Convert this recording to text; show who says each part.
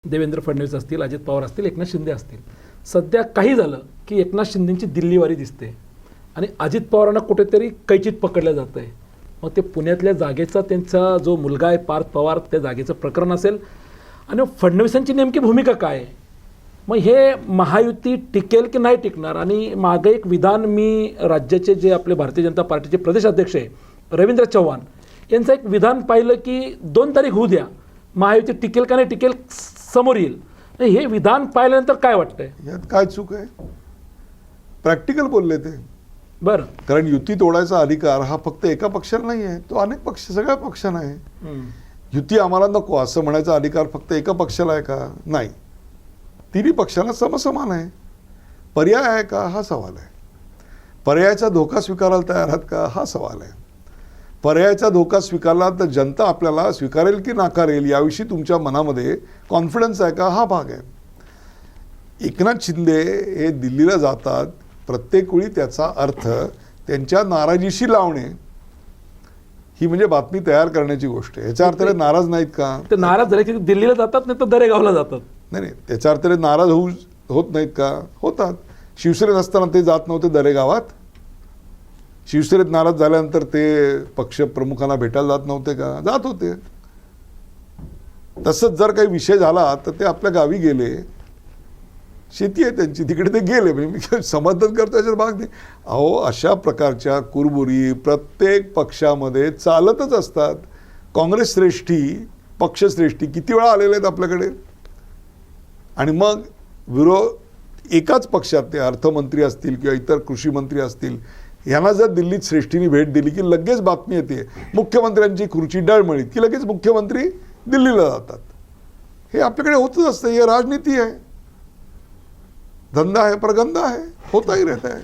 Speaker 1: देवेंद्र फडणवीस असतील, अजित पवार असतील, एकनाथ शिंदे असतील. सध्या काही झालं की एकनाथ शिंदेची दिल्लीवारी दिसते आणि अजित पवारांना कुठेतरी कैचीत पकडलं जातं आहे. मग ते पुण्यातल्या जागेचा त्यांचा जो मुलगा आहे पार्थ पवार, त्या जागेचं प्रकरण असेल आणि फडणवीसांची नेमकी भूमिका काय आहे. मग हे महायुती टिकेल की नाही टिकणार. आणि मागे एक विधान मी राज्याचे जे आपले भारतीय जनता पार्टीचे प्रदेशाध्यक्ष आहे रवींद्र चव्हाण यांचं एक विधान पाहिलं की 2 तारीख होऊ द्या, महायुती टिकेल का नाही टिकेल समोर येईल. हे विधान पाहिल्यानंतर काय वाटतंय,
Speaker 2: यात काय चूक आहे. प्रॅक्टिकल बोलले ते.
Speaker 1: बरं,
Speaker 2: कारण युती तोडायचा अधिकार हा फक्त एका पक्षाला नाही आहे, तो अनेक पक्ष सगळ्या पक्षांना आहे. युती आम्हाला नको असं म्हणायचा अधिकार फक्त एका पक्षाला आहे का? नाही, तिन्ही पक्षांना समसमान आहे. पर्याय आहे का हा सवाल आहे. पर्यायाचा धोका स्वीकारायला तयार आहात का हा सवाल आहे. पर्यायाचा धोका स्वीकारला तर जनता आपल्याला स्वीकारेल की नाकारेल याविषयी तुमच्या मनामध्ये कॉन्फिडन्स आहे का हा भाग आहे. एकनाथ शिंदे हे दिल्लीला जातात, प्रत्येक वेळी त्याचा अर्थ त्यांच्या नाराजीशी लावणे ही म्हणजे बातमी तयार करण्याची गोष्ट आहे. याचा अर्थ नाराज नाहीत का?
Speaker 1: ते नाराज झाले की दिल्लीला जातात नाही तर दरेगावला जातात.
Speaker 2: नाही, त्याच्या अर्थ नाराज होत नाहीत का? होतात. शिवसेनेत असताना ते जात नव्हते दरेगावात. शिवसेनेत नाराज झाल्यानंतर ते पक्ष प्रमुखांना भेटायला जात नव्हते का? जात होते. तसंच जर काही विषय झाला तर ते आपल्या गावी गेले, शेती आहे त्यांची, तिकडे ते गेले. म्हणजे मी समर्थन करतो याच्यावर भाग नाही. अहो, अशा प्रकारच्या कुरबुरी प्रत्येक पक्षामध्ये चालतच असतात. काँग्रेस श्रेष्ठी, पक्षश्रेष्ठी किती वेळा आलेले आहेत आपल्याकडे. आणि मग एकाच पक्षात ते अर्थमंत्री असतील किंवा इतर कृषी मंत्री असतील, यांना जर दिल्लीत श्रेष्ठीने भेट दिली की लगेच बातमी येते मुख्यमंत्र्यांची खुर्ची डळमळीत की लगेच मुख्यमंत्री दिल्लीला जातात. हे आपल्याकडे होतच असतं. हे राजनीती आहे, धंदा है, प्रगंदा है, होता ही रहता है.